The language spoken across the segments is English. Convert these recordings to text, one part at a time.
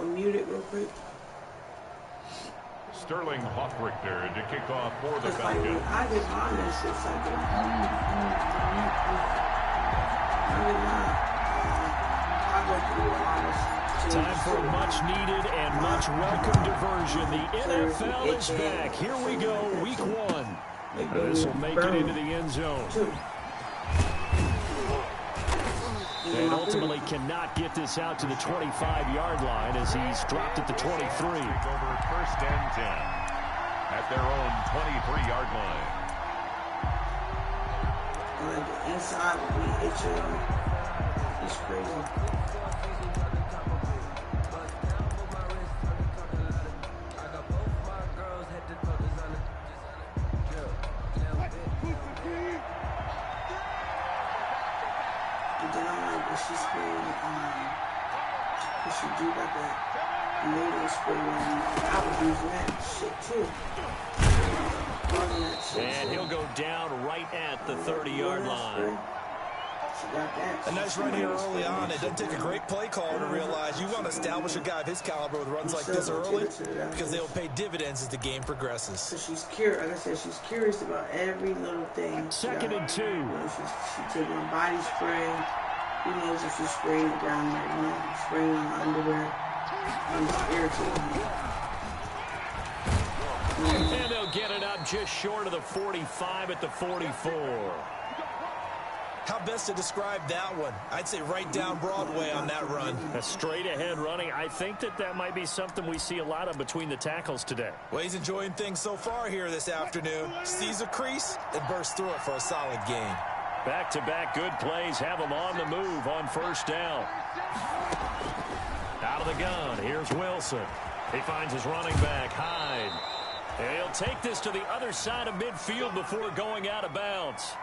mute it real quick. Sterling Hoffrichter to kick off for the Falcons. I get on this shit something. Time for a much-needed and much-welcome diversion. The NFL is back. Here we go, Week 1. This will make it into the end zone. And ultimately cannot get this out to the 25-yard line as he's dropped at the 23. Over first and 10 at their own 23-yard line. And the inside will be itching. It's crazy. She's playing, she do like that later spray I was using that shit too. And he'll go down right at the 30-yard line. A nice run here early on. It doesn't take a great play caller to realize you want to establish a guy of his caliber with runs like this early because they will pay dividends as the game progresses. So she's curious, like I said, she's curious about every little thing. Second and 2. She's taking a body spray. Who knows if she's spraying it down there, spraying on the underwear. I'm just irritated. And they'll get it up just short of the 45 at the 44. How best to describe that one? I'd say right down Broadway on that run. A straight-ahead running. I think that might be something we see a lot of between the tackles today. Well, he's enjoying things so far here this afternoon. Sees a crease and bursts through it for a solid gain. Back-to-back good plays have him on the move on first down. Out of the gun, here's Wilson. He finds his running back, Hyde. And he'll take this to the other side of midfield before going out of bounds.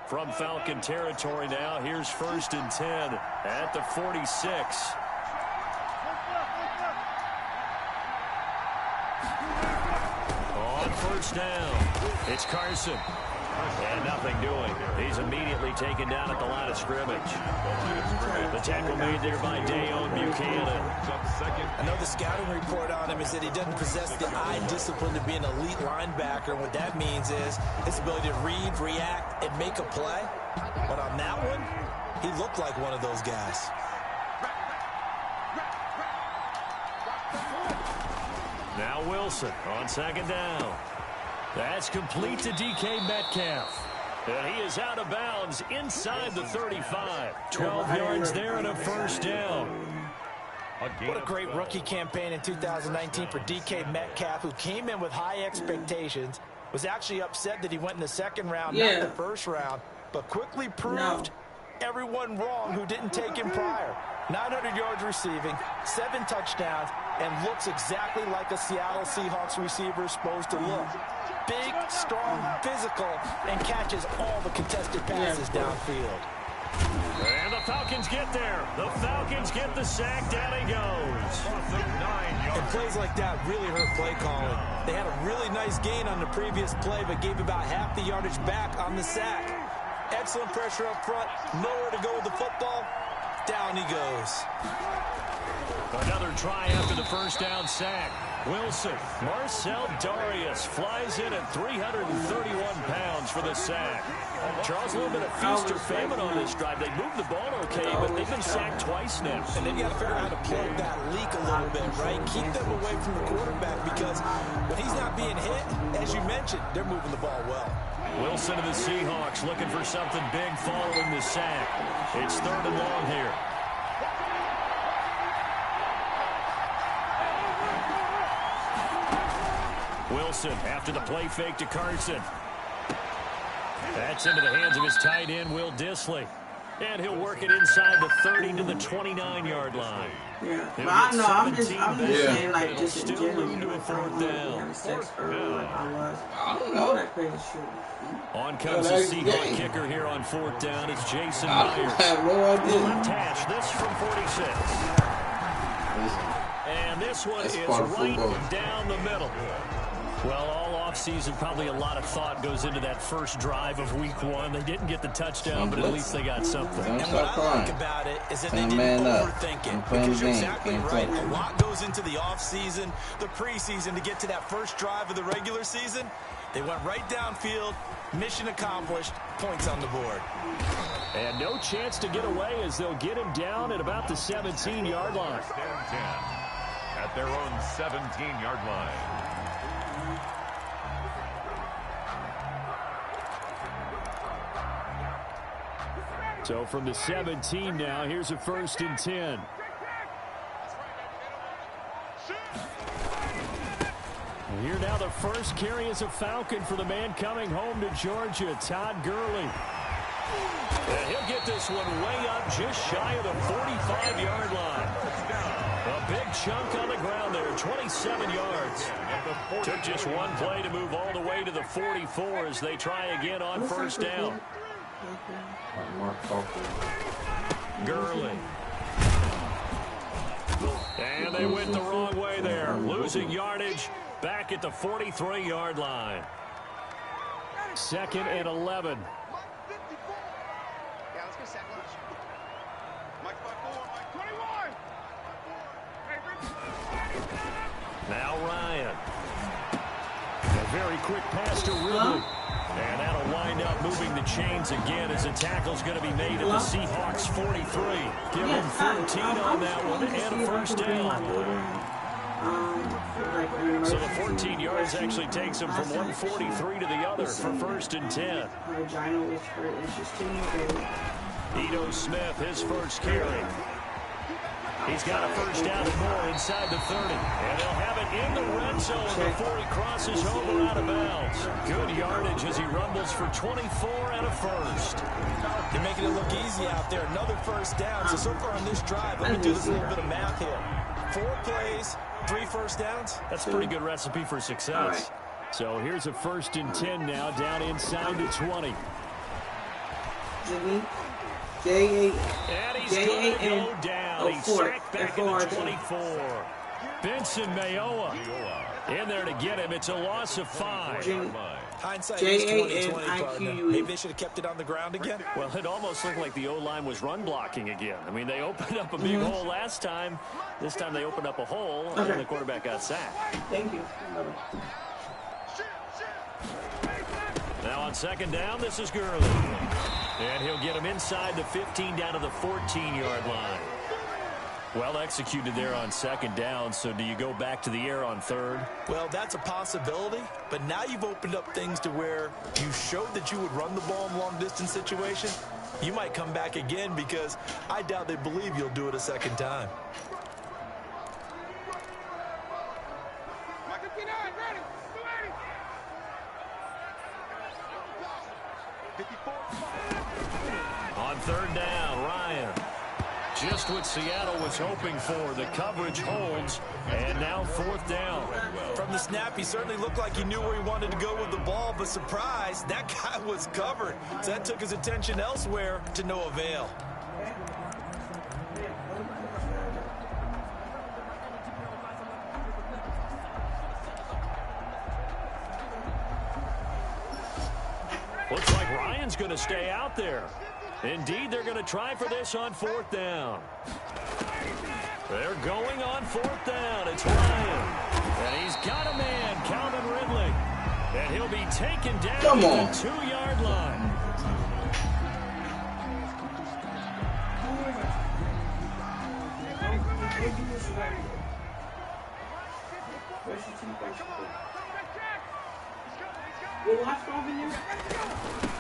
From Falcon territory now, here's first and 10 at the 46. On first down, it's Carson. And nothing doing. He's immediately taken down at the line of scrimmage. The tackle made there by Dayon Buchanan. I know the scouting report on him is that he doesn't possess the eye discipline to be an elite linebacker. What that means is his ability to read, react, and make a play. But on that one, he looked like one of those guys. Now Wilson on second down. That's complete to DK Metcalf. And he is out of bounds inside the 35. 12 yards there and a first down. What a great rookie campaign in 2019 for DK Metcalf, who came in with high expectations, was actually upset that he went in the second round, not the first round, but quickly proved everyone wrong who didn't take him prior. 900 yards receiving, 7 touchdowns, and looks exactly like a Seattle Seahawks receiver is supposed to look. Big, strong, physical, and catches all the contested passes downfield. And the Falcons get there. The Falcons get the sack. Down he goes. And plays like that really hurt play calling. They had a really nice gain on the previous play, but gave about half the yardage back on the sack. Excellent pressure up front. Nowhere to go with the football. Down he goes. Another try after the first down sack. Wilson, Marcel Darius flies in at 331 pounds for the sack. Charles, a little bit of feast or famine on this drive. They moved the ball okay, but they've been sacked twice now. And they've got to figure out how to plug that leak a little bit, right? Keep them away from the quarterback because when he's not being hit, as you mentioned, they're moving the ball well. Wilson of the Seahawks looking for something big following the sack. It's third and long here. Wilson after the play fake to Carson. That's into the hands of his tight end, Will Dissly. And he'll work it inside the 30 to the 29-yard line. Yeah, but I know, I'm just saying, like, just in general, into a fourth down. I don't know that crazy shit. On comes the Seahawks kicker here on fourth down. It's Jason Myers. I have no idea. Left hash, this from 46. And this one is right down the middle. Well, all offseason, probably a lot of thought goes into that first drive of week 1. They didn't get the touchdown, but at least they got something. And what I like about it is that they didn't overthink it. Because you're exactly right. A lot goes into the offseason, the preseason to get to that first drive of the regular season. They went right downfield, mission accomplished, points on the board. And no chance to get away as they'll get him down at about the 17-yard line. At their own 17-yard line. So from the 17 now, here's a 1st and 10. And here now the first carry is a Falcon for the man coming home to Georgia, Todd Gurley. And he'll get this one way up just shy of the 45-yard line. A big chunk on the ground there, 27 yards. Took just one play to move all the way to the 44 as they try again on 1st down. Gurley. And they went the wrong way there. Losing yardage back at the 43-yard line. 2nd and 11. Now Ryan. A very quick pass to Ridley. And that'll wind up moving the chains again as the tackle's going to be made at the Seahawks 43. Give him 14 on that one and a 1st down. So the 14 yards actually takes him from 143 to the other for 1st and 10. Ito Smith, his first carry. He's got a 1st down and more inside the 30. And they'll have it in the red zone before he crosses over out of bounds. Good yardage as he rumbles for 24 and a 1st. They're making it look easy out there. Another 1st down. So far on this drive, let me do this little bit of math here. 4 plays, 3 1st downs. That's a pretty good recipe for success. So here's a 1st and 10 now down inside the 20. J8. And he's going to go down. He's sacked back in the 24. Benson Mayowa in there to get him. It's a loss of 5. Hindsight is 20/20. Maybe they should have kept it on the ground again. Well, it almost looked like the O-line was run blocking again. I mean, they opened up a big hole last time. This time they opened up a hole, and the quarterback got sacked. Thank you. Now on 2nd down, this is Gurley. And he'll get him inside the 15 down to the 14-yard line. Well executed there on 2nd down, so do you go back to the air on 3rd? Well, that's a possibility, but now you've opened up things to where you showed that you would run the ball in long-distance situation. You might come back again because I doubt they believe you'll do it a 2nd time. On 3rd down, Ryan. Just what Seattle was hoping for. The coverage holds, and now 4th down. From the snap, he certainly looked like he knew where he wanted to go with the ball, but surprise, that guy was covered. So that took his attention elsewhere to no avail. Looks like Ryan's going to stay out there. Indeed, they're going to try for this on 4th down. They're going on 4th down. It's Ryan. And he's got a man, Calvin Ridley. And he'll be taken down at the 2-yard line.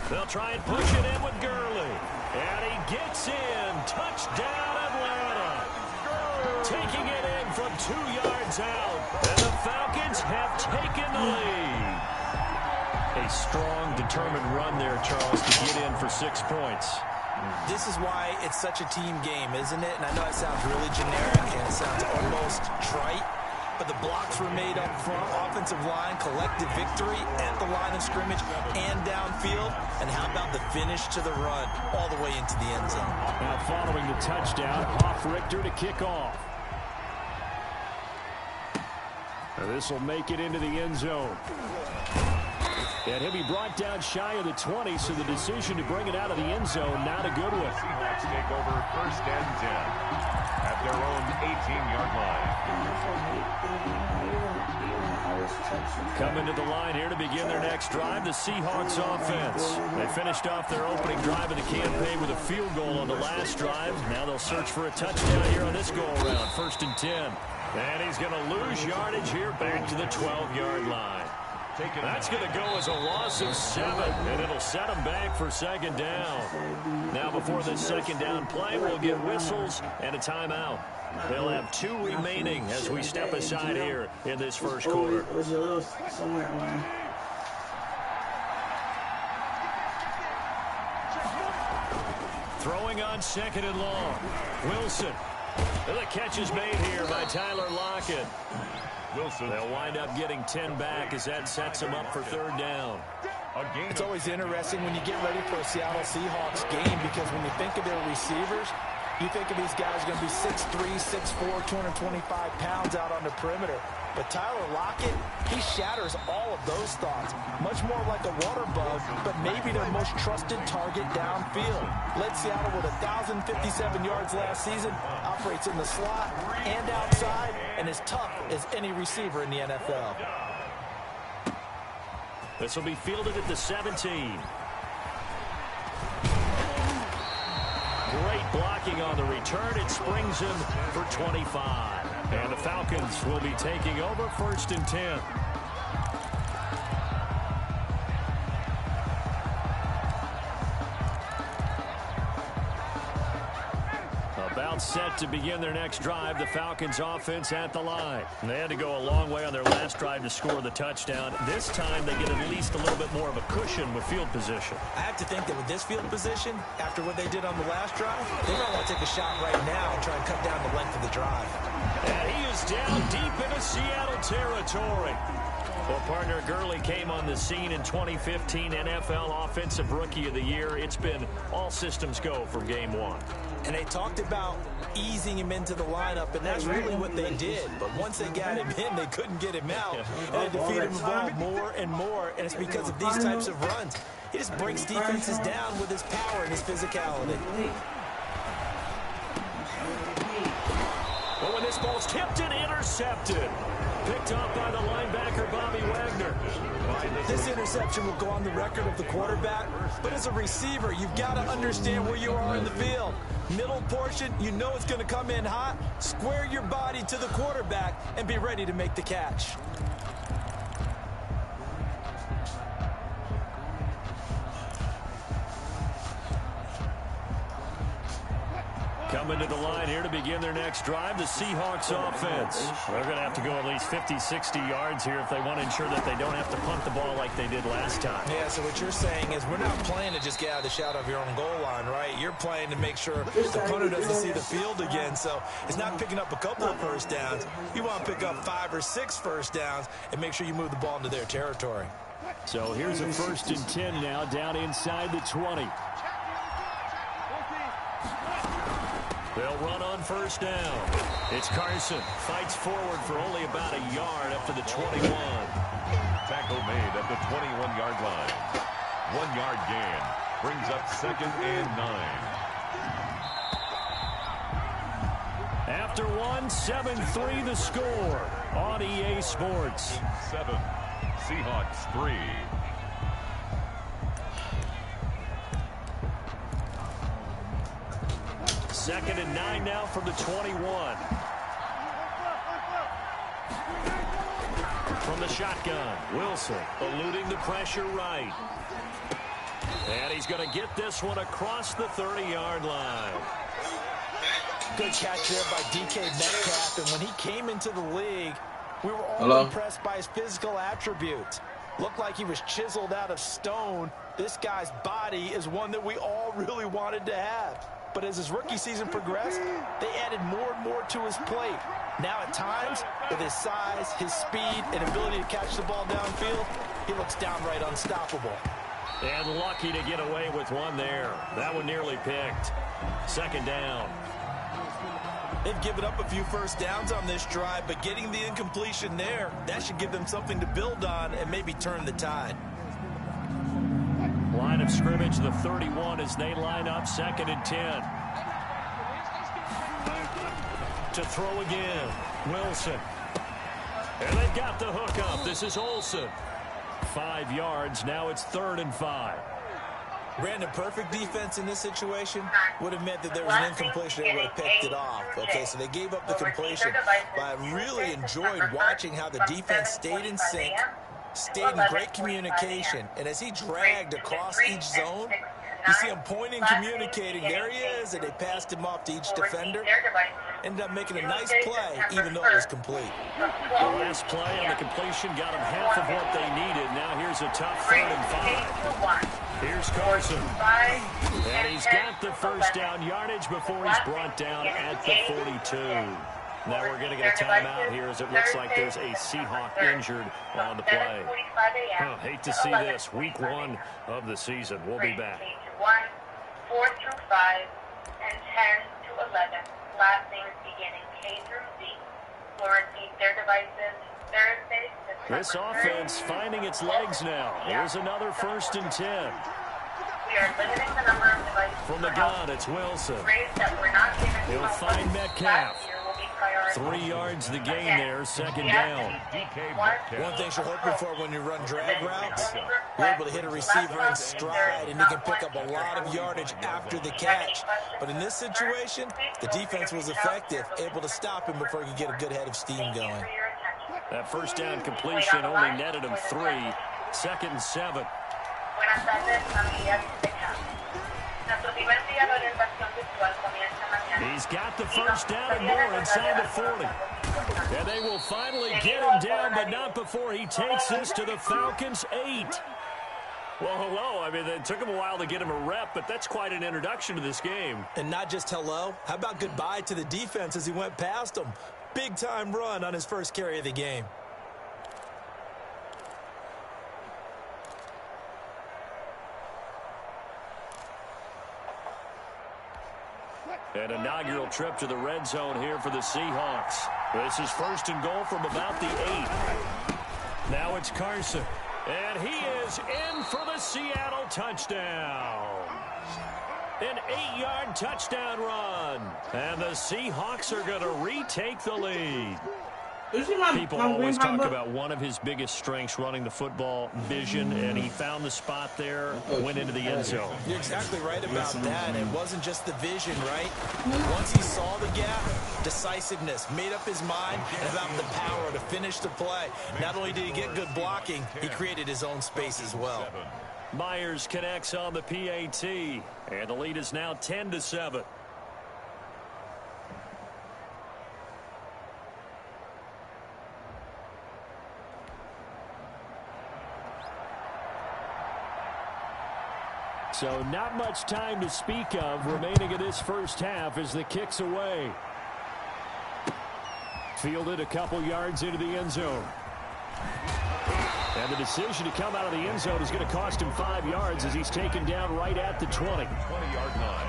They'll try and push it in with Gurley. And he gets in. Touchdown, Atlanta. Taking it in from 2 yards out. And the Falcons have taken the lead. A strong, determined run there, Charles, to get in for 6 points. This is why it's such a team game, isn't it? And I know it sounds really generic and it sounds almost trite. But the blocks were made up front, offensive line, collective victory at the line of scrimmage and downfield. And how about the finish to the run all the way into the end zone? Now following the touchdown, Hoff Richter to kick off. This will make it into the end zone. And he'll be brought down shy of the 20, so the decision to bring it out of the end zone, not a good one. Seahawks take over 1st and 10 at their own 18-yard line. Coming to the line here to begin their next drive, the Seahawks offense. They finished off their opening drive of the campaign with a field goal on the last drive. Now they'll search for a touchdown here on this go-around, 1st and 10. And he's going to lose yardage here back to the 12-yard line. That's going to go as a loss of 7, and it'll set him back for 2nd down. Now before the 2nd down play, we'll get whistles and a timeout. They'll have 2 remaining as we step aside here in this first quarter. Throwing on 2nd and long. Wilson. The catch is made here by Tyler Lockett. Wilson. They'll wind up getting 10 back as that sets them up for 3rd down. It's always interesting when you get ready for a Seattle Seahawks game, because when you think of their receivers, you think of these guys going to be 6'3", 6'4", 225 pounds out on the perimeter. But Tyler Lockett, he shatters all of those thoughts. Much more like a water bug, but maybe their most trusted target downfield. Led Seattle with 1,057 yards last season, operates in the slot and outside, and is tough as any receiver in the NFL. This will be fielded at the 17. Great blocking on the return. It springs him for 25. And the Falcons will be taking over 1st and 10. About set to begin their next drive. The Falcons offense at the line. They had to go a long way on their last drive to score the touchdown. This time they get at least a little bit more of a cushion with field position. I have to think that with this field position, after what they did on the last drive, they might want to take a shot right now and try and cut down the length of the drive. And he is down deep into Seattle territory. Well, partner, Gurley came on the scene in 2015, NFL Offensive Rookie of the Year. It's been all systems go from game 1. And they talked about easing him into the lineup, and that's really what they did. But once they got him in, they couldn't get him out. And they defeat him the ball more and more, and it's because of these types of runs. He just breaks defenses down with his power and his physicality. But when this ball's tipped and intercepted, picked off by the linebacker, Bobby Wagner. This interception will go on the record of the quarterback, but as a receiver, you've got to understand where you are in the field. Middle portion, you know it's going to come in hot. Square your body to the quarterback and be ready to make the catch. Coming to the line here to begin their next drive, the Seahawks offense. They're going to have to go at least 50, 60 yards here if they want to ensure that they don't have to punt the ball like they did last time. Yeah, so what you're saying is we're not playing to just get out of the shadow of your own goal line, right? You're playing to make sure the punter doesn't see the field again. So it's not picking up a couple of first downs. You want to pick up 5 or 6 first downs and make sure you move the ball into their territory. So here's a 1st and 10 now, down inside the 20. They'll run on 1st down. It's Carson. Fights forward for only about a yard up to the 21. Tackle made at the 21-yard line. 1-yard gain. Brings up 2nd and 9. After 7-3 the score on EA Sports. 7. Seahawks 3. Second and 9 now from the 21. From the shotgun, Wilson eluding the pressure right. And he's going to get this one across the 30-yard line. Good catch there by DK Metcalf. And when he came into the league, we were all impressed by his physical attributes. Looked like he was chiseled out of stone. This guy's body is one that we all really wanted to have. But as his rookie season progressed, they added more and more to his plate. Now at times, with his size, his speed, and ability to catch the ball downfield, he looks downright unstoppable. And lucky to get away with one there. That one nearly picked. 2nd down. They've given up a few first downs on this drive, but getting the incompletion there, that should give them something to build on and maybe turn the tide. Line of scrimmage, the 31 as they line up, 2nd and 10. To throw again, Wilson. And they've got the hook up. This is Olsen. 5 yards. Now it's 3rd and 5. Brandon, perfect defense in this situation would have meant that there was an incompletion. They would have picked it off. Okay, so they gave up the completion. But I really enjoyed watching how the defense stayed in sync, stayed in great communication. And as he dragged across each zone, you see him pointing, communicating. There he is, and they passed him off to each defender. Ended up making a nice play, even though it was complete. The last play on the completion got him half of what they needed. Now here's a tough 3rd and 5. Here's Carson. And he's got the first down yardage before he's brought down at the 42. Now we're going to get a timeout here as it looks like there's a Seahawk injured on the play. Oh, hate to see this. Week 1 of the season. We'll be back. 4 through 5, and 10 to 11. Last names beginning K through Z will receive their devices Thursday, September. This offense finding its legs now. Here's another 1st and 10. We are limiting the number of devices. From the gun, it's Wilson. He'll find Metcalf. 3 yards the gain there, 2nd down. One thing you're hoping for when you run drag routes, you're able to hit a receiver in stride, and he can pick up a lot of yardage after the catch. But in this situation, the defense was effective, able to stop him before he could get a good head of steam going. That first down completion only netted him 3. 2nd and 7. He's got the first down and more inside the 40. And they will finally get him down, but not before he takes this to the Falcons' 8. Well, hello. I mean, it took him a while to get him a rep, but that's quite an introduction to this game. And not just hello. How about goodbye to the defense as he went past him? Big-time run on his first carry of the game. An inaugural trip to the red zone here for the Seahawks. This is 1st and goal from about the 8. Now it's Carson. And he is in for the Seattle touchdown. An 8-yard touchdown run. And the Seahawks are going to retake the lead. People always talk about one of his biggest strengths, running the football, vision, and he found the spot there, went into the end zone. You're exactly right about that. It wasn't just the vision, right? Once he saw the gap, decisiveness, made up his mind, and about the power to finish the play. Not only did he get good blocking, he created his own space as well. Myers connects on the PAT, and the lead is now 10-7. So not much time to speak of remaining in this first half as the kick's away. Fielded a couple yards into the end zone. And the decision to come out of the end zone is going to cost him 5 yards as he's taken down right at the 20. 20-yard line.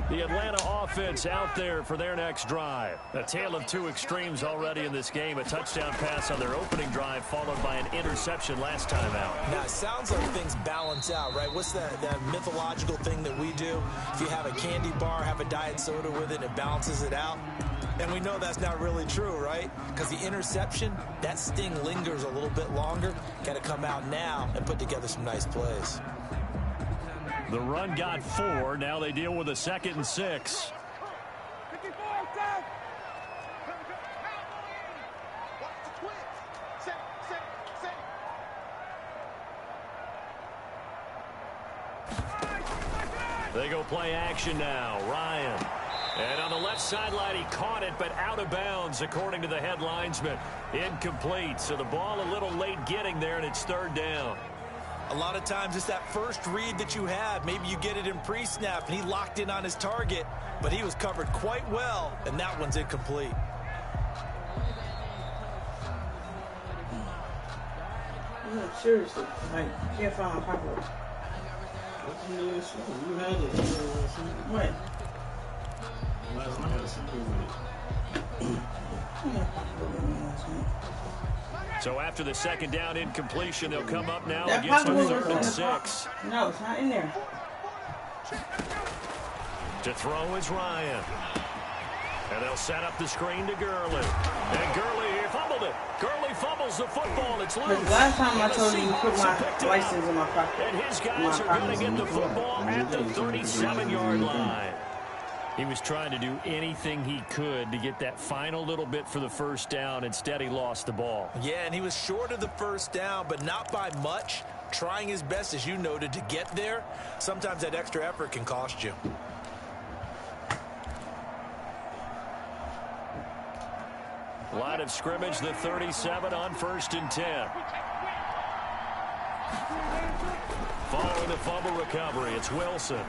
The Atlanta offense out there for their next drive. A tale of 2 extremes already in this game. A touchdown pass on their opening drive followed by an interception last time out. Now, it sounds like things balance out, right? What's that mythological thing that we do? If you have a candy bar, have a diet soda with it, it balances it out. And we know that's not really true, right? Because the interception, that sting lingers a little bit longer. Got to come out now and put together some nice plays. The run got 4. Now they deal with a 2nd and 6. They go play action now. Ryan. And on the left sideline, he caught it, but out of bounds, according to the head linesman. Incomplete. So the ball a little late getting there, and it's 3rd down. A lot of times it's that first read that you have. Maybe you get it in pre-snap, and he locked in on his target, but he was covered quite well, and that one's incomplete. No, seriously. Like, can't find my pocketbook. You had it. What? Last night I had something with it. So after the second down incompletion, they'll come up now That against a probably 3rd and was 6. No, it's not in there. To throw is Ryan. And they'll set up the screen to Gurley. And Gurley here fumbled it. Gurley fumbles the football. It's loose. Last time I told you to put my license in my pocket. And his guys are going to get the football at the 37-yard line. He was trying to do anything he could to get that final little bit for the first down. Instead, he lost the ball. Yeah, and he was short of the first down, but not by much. Trying his best, as you noted, to get there. Sometimes that extra effort can cost you. Line of scrimmage, the 37 on 1st and 10. Following the fumble recovery, it's Wilson.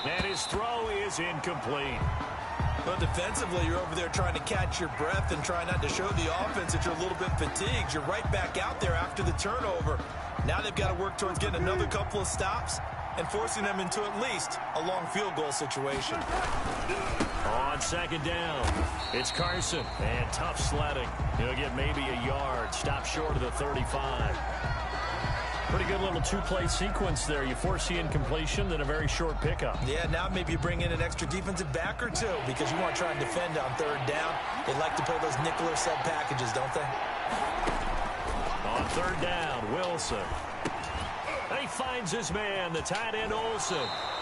And his throw is incomplete. But defensively, you're over there trying to catch your breath and try not to show the offense that you're a little bit fatigued. You're right back out there after the turnover. Now they've got to work towards getting another couple of stops and forcing them into at least a long field goal situation. On 2nd down, it's Carson, and tough sledding. He'll get maybe a yard, stop short of the 35. Pretty good little two-play sequence there. You force the incompletion, then a very short pickup. Yeah, now maybe you bring in an extra defensive back or two because you want to try and defend on 3rd down. They like to play those nickel or sub packages, don't they? On 3rd down, Wilson. And he finds his man, the tight end Olsen.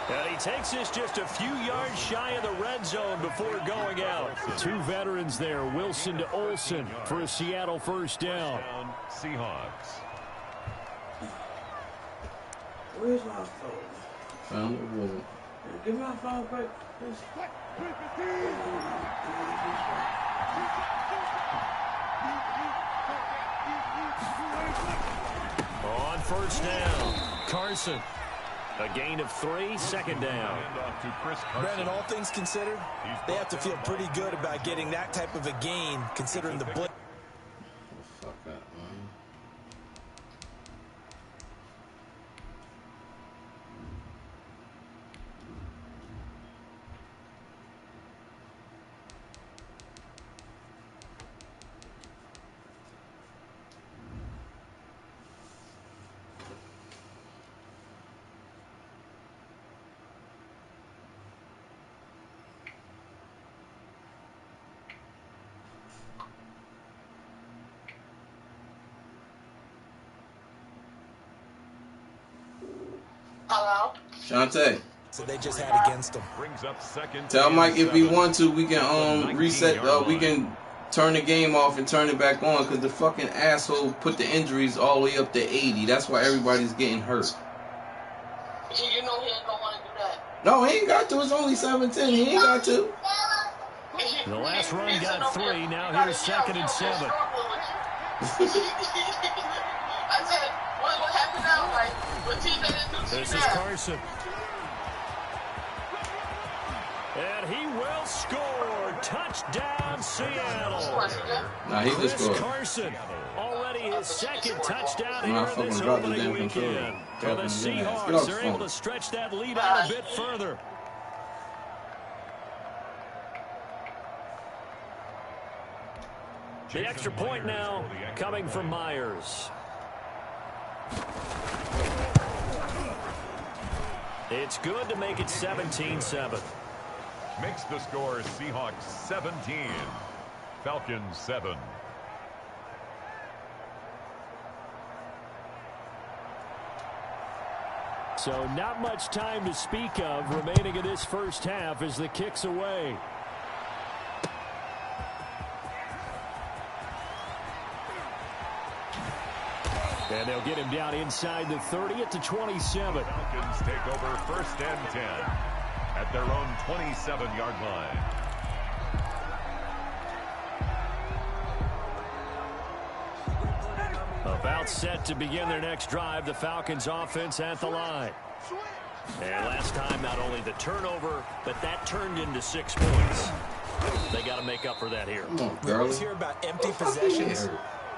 And he takes this just a few yards shy of the red zone before going out. Two veterans there, Wilson to Olsen for a Seattle first down. Seahawks. Where's my phone? Found it, was it? Give me my phone quick, please. On 1st down, Carson. A gain of 3, 2nd down. Brandon, all things considered, they have to feel pretty good about getting that type of a gain considering the blitz. Fuck that, man. Hello? Shantae. So they just had against them. Brings up 2nd. Tell Mike if we want to, we can reset. We can turn the game off and turn it back on because the fucking asshole put the injuries all the way up to 80. That's why everybody's getting hurt. You know he ain't gonna want to do that. No, he ain't got to. It's only 7-10. He ain't got to. The last run got 3. Now here's 2nd and 7. I said, what happened now? Like, what team they didn't do This is Carson. And he will score. Touchdown, Seattle. Nah, he just scored. Carson, already his 2nd touchdown Nah, here in this fucking dropped the opening damn controller. weekend. For the Dropping the damn ass. Get Seahawks, off the they're able phone. to stretch that lead out a bit further. The extra point now coming from Myers. It's good to make it 17-7. Makes the score Seahawks 17. Falcons 7. So not much time to speak of remaining in this first half as the kick's away. And they'll get him down inside the 30 at the 27. Falcons take over 1st and 10 at their own 27-yard line. About set to begin their next drive, the Falcons offense at the line. And last time, not only the turnover, but that turned into 6 points. They got to make up for that here. Come on, We girl. always hear about empty possessions.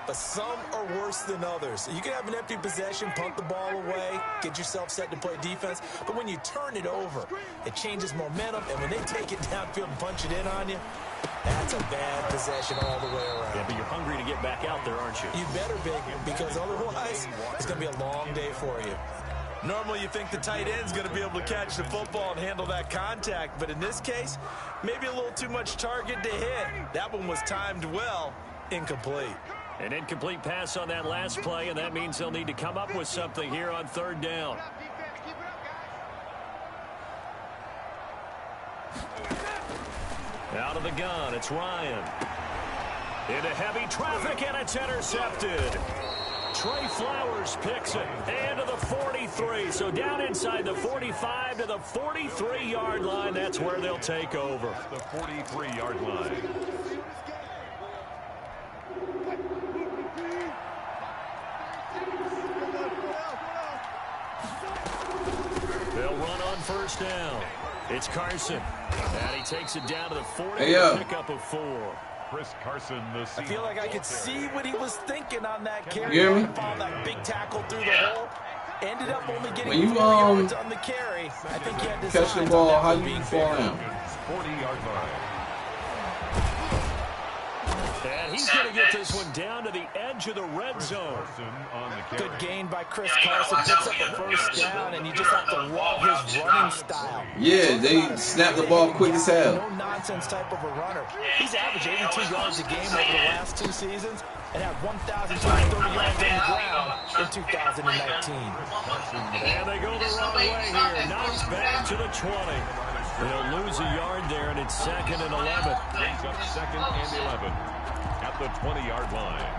but some are worse than others. You can have an empty possession, punt the ball away, get yourself set to play defense, but when you turn it over, it changes momentum, and when they take it downfield and punch it in on you, that's a bad possession all the way around. Yeah, but you're hungry to get back out there, aren't you? You better be, because otherwise, it's going to be a long day for you. Normally, you think the tight end's going to be able to catch the football and handle that contact, but in this case, maybe a little too much target to hit. That one was timed well, incomplete. An incomplete pass on that last play, and that means they'll need to come up with something here on third down. Out of the gun, it's Ryan. Into heavy traffic, and it's intercepted. Trey Flowers picks it, and to the 43. So down inside the 45 to the 43-yard line. That's where they'll take over. The 43-yard line. They'll run on first down. It's Carson. And he takes it down to the 40 pickup of 4. Chris Carson, the I feel like I could see what he was thinking on that carry. You hear me? That big tackle through the hole. Ended up only getting when you 4 yards on the carry. I think he had to catch the ball, how do you fall down? 40-yard line. And he's going to get this one down to the edge of the red zone. Good gain by Chris Carson. Picks up a first down, and you just have to love his running style. Yeah, they snap the ball quick as hell. No-nonsense type of a runner. He's averaged 82 yards a game over the last 2 seasons and had 1,230 yards on the ground in 2019. And they go the wrong way here. Knocks back to the 20. They'll lose a yard there, and it's 2nd and 11. Brings up 2nd and 11 at the 20-yard line.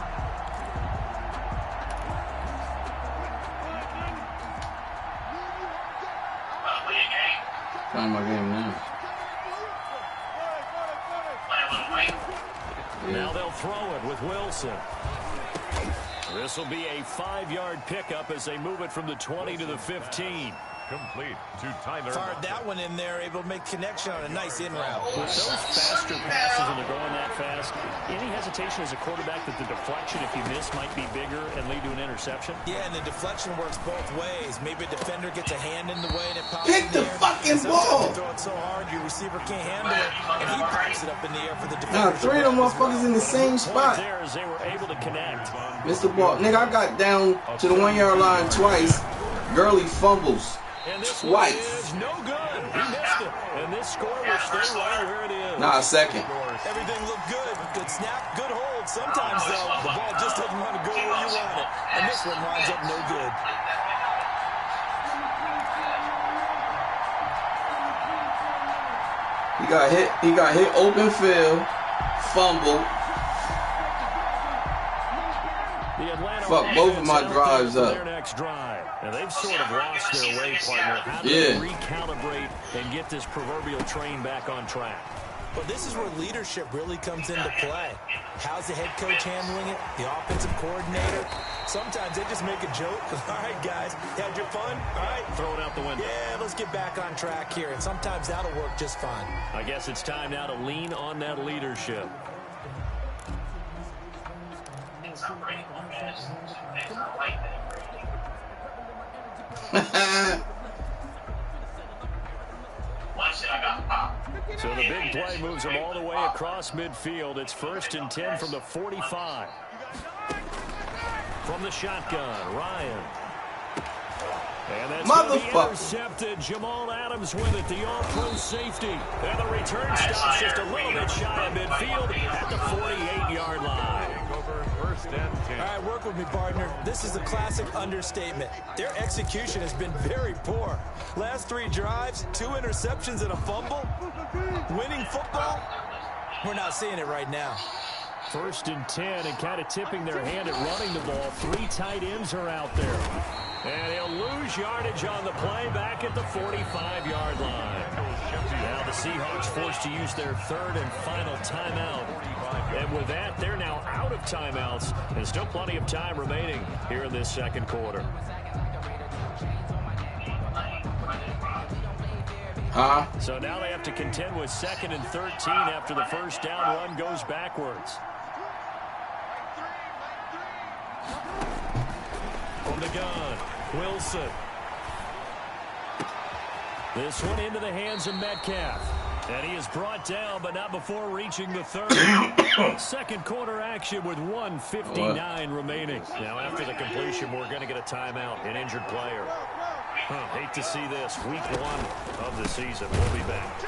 Playing my game now. Now they'll throw it with Wilson. This will be a 5-yard pickup as they move it from the 20 to the 15. Complete to Tyler. Fired that one in there, able to make connection on a nice in route. With those faster passes when they're going that fast, any hesitation as a quarterback that the deflection, if you miss, might be bigger and lead to an interception? Yeah, and the deflection works both ways. Maybe a defender gets a hand in the way and it pops Pick in the the air. fucking Sometimes ball! you throw it so hard, your receiver can't handle it, and he pops it up in the air for the defender. Nah, 3 of them motherfuckers in the same spot. There as they were able to connect. Mr. Ball. Nigga, I got down to the 1-yard line twice. Gurley fumbles. And this twice. Is no good. He missed it. And this score will stay right where it is. Nah, 2nd. Everything looked good. Good snap, good hold. Sometimes, though, the ball just doesn't want to go where you want it. And this one winds up no good. He got hit open field, fumble. Fuck both of my drives up. Their next drive. And they've sort of lost their way, partner. How do they recalibrate and get this proverbial train back on track? Well, this is where leadership really comes into play. How's the head coach handling it? The offensive coordinator? Sometimes they just make a joke. All right, guys, had your fun? All right. Throw it out the window. Yeah, let's get back on track here. And sometimes that'll work just fine. I guess it's time now to lean on that leadership. So the big play moves them all the way across midfield. It's 1st and 10 from the 45. From the shotgun, Ryan. And that's intercepted. Jamal Adams with it, the all-pro safety. And the return stops just a little bit shy of midfield at the 48-yard line. Over 1st and 10. All right, work with me, partner. This is a classic understatement. Their execution has been very poor. Last 3 drives, 2 interceptions and a fumble. Winning football? We're not seeing it right now. 1st and 10, and kind of tipping their hand at running the ball. 3 tight ends are out there. And he'll lose yardage on the play back at the 45-yard line. Now the Seahawks forced to use their 3rd and final timeout. And with that, they're now out of timeouts. And still plenty of time remaining here in this 2nd quarter. So now they have to contend with 2nd and 13 after the first down run goes backwards. from the gun. Wilson. This one into the hands of Metcalf. And he is brought down, but not before reaching the 30. Second quarter action with 1:59 remaining. Now, after the completion, we're going to get a timeout, an injured player. Hate to see this. Week 1 of the season. We'll be back.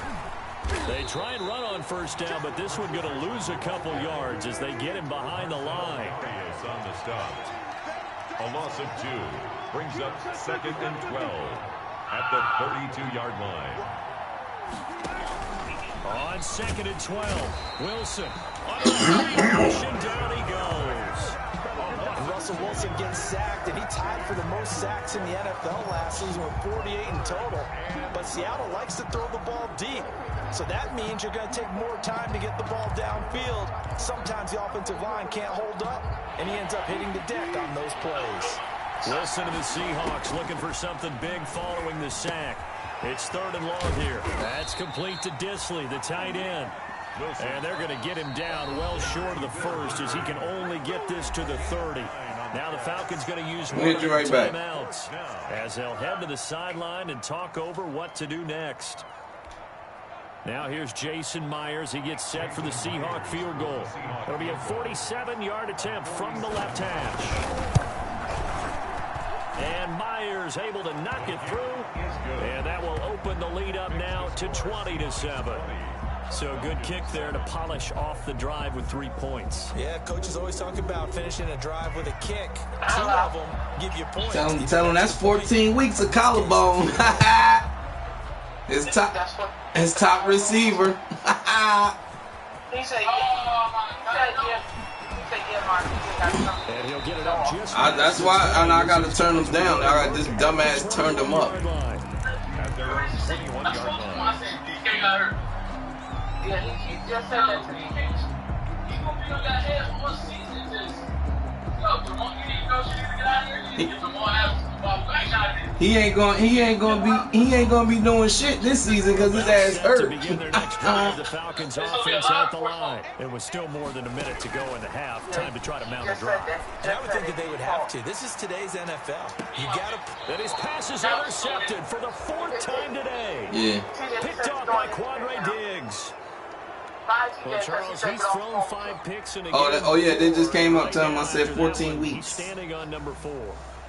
They try and run on first down, but this one going to lose a couple yards as they get him behind the line. On the stop. A loss of 2 brings up 2nd and 12 at the 32-yard line. On 2nd and 12, Wilson. On the motion, down he goes. Russell Wilson gets sacked, and he tied for the most sacks in the NFL last season with 48 in total. But Seattle likes to throw the ball deep. So that means you're going to take more time to get the ball downfield. Sometimes the offensive line can't hold up, and he ends up hitting the deck on those plays. Wilson and the Seahawks looking for something big following the sack. It's 3rd and long here. That's complete to Disley, the tight end. And they're going to get him down well short of the first as he can only get this to the 30. Now the Falcons going to use one of their timeouts as they'll head to the sideline and talk over what to do next. Now here's Jason Myers. He gets set for the Seahawk field goal. It'll be a 47-yard attempt from the left hash. And Myers able to knock it through. And that will open the lead up now to 20-7. So good kick there to polish off the drive with 3 points. Yeah, coaches always talk about finishing a drive with a kick. 2 of them give you points. Tell him that's 14 weeks of collarbone. His top receiver. He said, And he'll get it up just that's why I got to turn him down. I got this dumbass turned him up. At their own 21-yard line. yeah, he just said that to me. He's going to be on that head for 1 season. Just, Jamal, you need to go. You need to get out of here. You need to get Jamal He ain't gonna be doing shit this season because his ass hurt. To begin their next drive, the Falcons offense at the line. It was still more than a minute to go in the half. Time to try to mount a drive. And I would think that they would have to. This is today's NFL. You gotta. And his pass is intercepted for the 4th time today. Yeah. Picked off by Quandre Diggs. Well, Charles, he's thrown 5 picks in a game. Oh yeah, they just came up telling him I said 14 weeks. He's standing on number 4.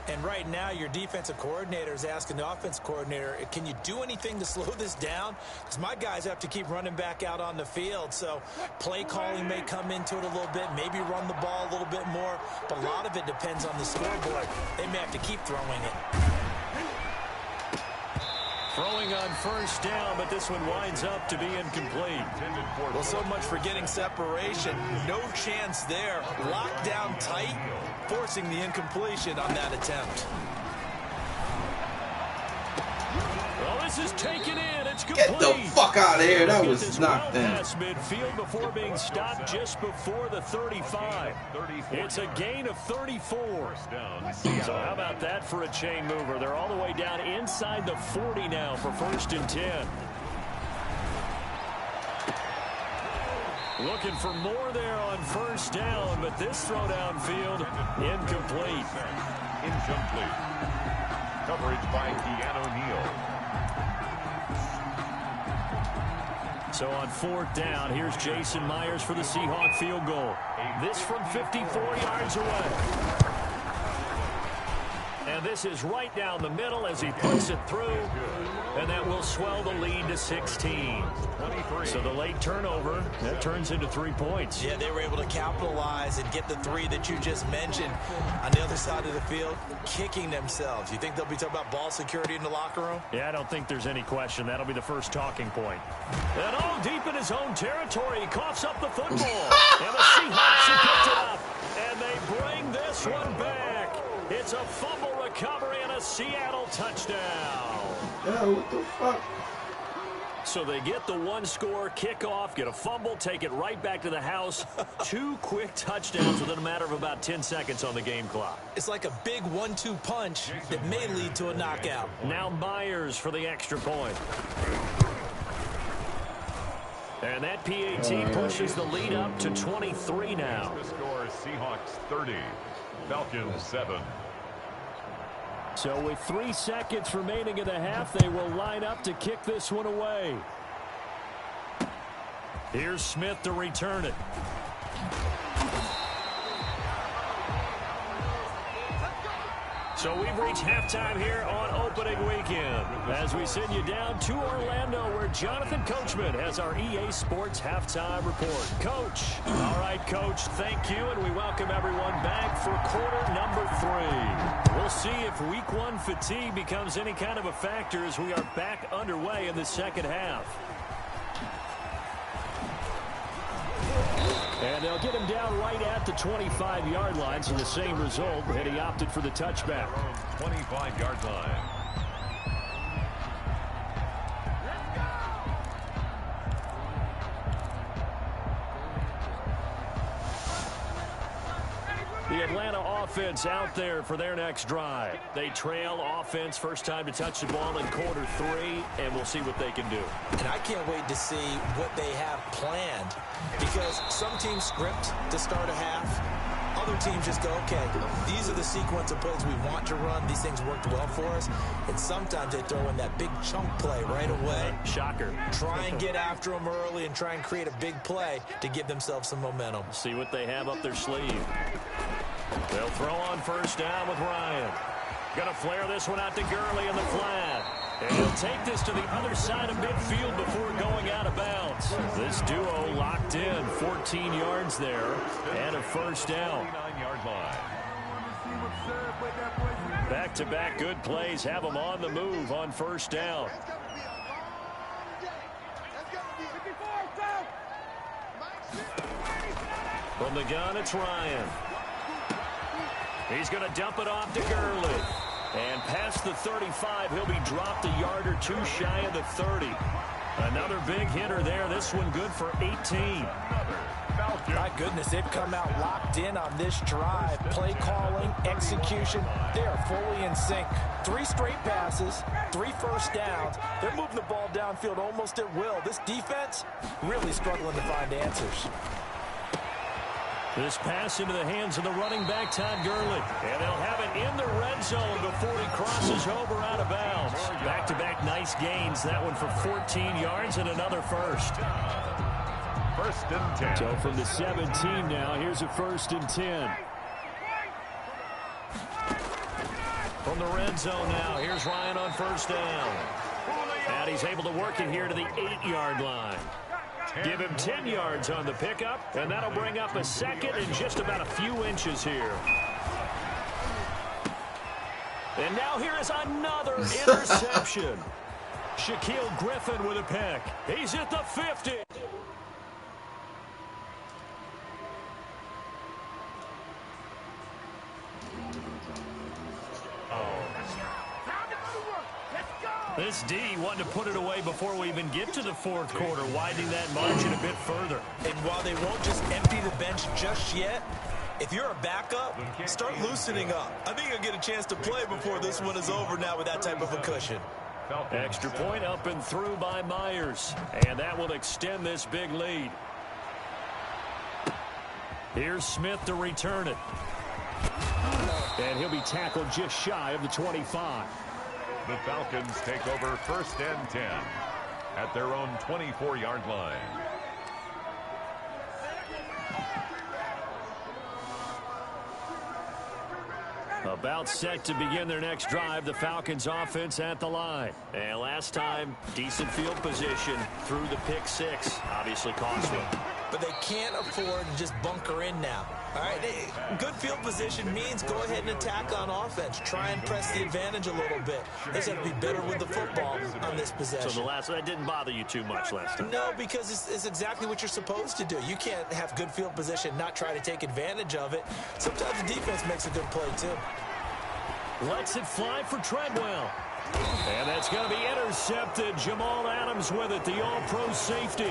And right now, your defensive coordinator is asking the offensive coordinator, can you do anything to slow this down? Because my guys have to keep running back out on the field. So play calling may come into it a little bit, maybe run the ball a little bit more. But a lot of it depends on the scoreboard. They may have to keep throwing it. Throwing on first down, but this one winds up to be incomplete. Well, so much for getting separation. No chance there. Locked down tight, forcing the incompletion on that attempt. Well, this is taken in. It's complete. Get the fuck out of here. That was knocked in. Past midfield before being stopped just before the 35. It's a gain of 34. So how about that for a chain mover? They're all the way down inside the 40 now for 1st and 10. Looking for more there on first down, but this throw downfield, incomplete. Incomplete. Coverage by Keanu Neal. So on 4th down, here's Jason Myers for the Seahawk field goal. This from 54 yards away. And this is right down the middle as he puts it through. And that will swell the lead to 16. So the late turnover, that turns into 3 points. Yeah, they were able to capitalize and get the 3 that you just mentioned. On the other side of the field, kicking themselves. You think they'll be talking about ball security in the locker room? Yeah, I don't think there's any question. That'll be the first talking point. And all deep in his own territory, he coughs up the football. And the Seahawks have picked it up. And they bring this one back. It's a fumble recovery and a Seattle touchdown. Yeah, what the fuck? So they get the 1-score kickoff, get a fumble, take it right back to the house. 2 quick touchdowns within a matter of about 10 seconds on the game clock. It's like a big 1-2 punch that may lead to a knockout. Now Myers for the extra point. And that PAT pushes the lead up to 23 now. The score, Seahawks 30, Falcons 7. So with 3 seconds remaining in the half, they will line up to kick this one away. Here's Smith to return it. So we've reached halftime here on opening weekend as we send you down to Orlando where Jonathan Coachman has our EA Sports halftime report. Coach. All right, Coach, thank you, and we welcome everyone back for quarter number 3. We'll see if week 1 fatigue becomes any kind of a factor as we are back underway in the second half. And they'll get him down right at the 25-yard line, so the same result, and he opted for the touchback. 25-yard line. The Atlanta offense out there for their next drive. They trail offense, first time to touch the ball in quarter 3, and we'll see what they can do. And I can't wait to see what they have planned, because some teams script to start a half. Other teams just go, okay, these are the sequence of plays we want to run. These things worked well for us. And sometimes they throw in that big chunk play right away. Shocker. Try and get after them early and try and create a big play to give themselves some momentum. See what they have up their sleeve. They'll throw on first down with Ryan. Gonna flare this one out to Gurley in the flat. And he'll take this to the other side of midfield before going out of bounds. This duo locked in, 14 yards there, and a first down. Back-to-back good plays have them on the move on first down. From the gun, it's Ryan. He's going to dump it off to Gurley. And past the 35, he'll be dropped a yard or 2 shy of the 30. Another big hitter there. This one good for 18. My goodness, they've come out locked in on this drive. Play calling, execution, they are fully in sync. 3 straight passes, 3 first downs. They're moving the ball downfield almost at will. This defense really struggling to find answers. This pass into the hands of the running back, Todd Gurley. And they'll have it in the red zone before he crosses over out of bounds. Back-to-back nice gains. That one for 14 yards and another first. First and 10. So from the 17 now, here's a first and 10. From the red zone now, here's Ryan on first down. And he's able to work it here to the 8-yard line. Give him 10 yards on the pickup, and that'll bring up a second and just about a few inches here. And now here is another interception. Shaquille Griffin with a pick. He's at the 50. This D wanted to put it away before we even get to the fourth quarter, widening that margin a bit further. And while they won't just empty the bench just yet, if you're a backup, start loosening up. I think you'll get a chance to play before this one is over now with that type of a cushion. Extra point up and through by Myers, and that will extend this big lead. Here's Smith to return it. And he'll be tackled just shy of the 25. The Falcons take over first and 10 at their own 24-yard line. About set to begin their next drive, the Falcons offense at the line. And last time, decent field position through the pick 6. Obviously cost them. But they can't afford to just bunker in now. All right, good field position means go ahead and attack on offense. Try and press the advantage a little bit. They just have to be better with the football on this possession. So that didn't bother you too much last time? No, because it's exactly what you're supposed to do. You can't have good field position, not try to take advantage of it. Sometimes the defense makes a good play, too. Lets it fly for Treadwell. And that's going to be intercepted. Jamal Adams with it, the all-pro safety.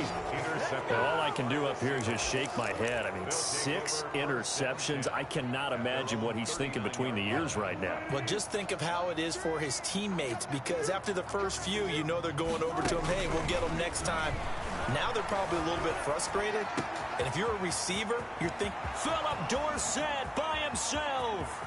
All I can do up here is just shake my head. I mean, 6 interceptions. I cannot imagine what he's thinking between the ears right now. Well, just think of how it is for his teammates, because after the first few, you know they're going over to him, hey, we'll get them next time. Now they're probably a little bit frustrated. And if you're a receiver, you're thinking, Philip Dorsett by himself.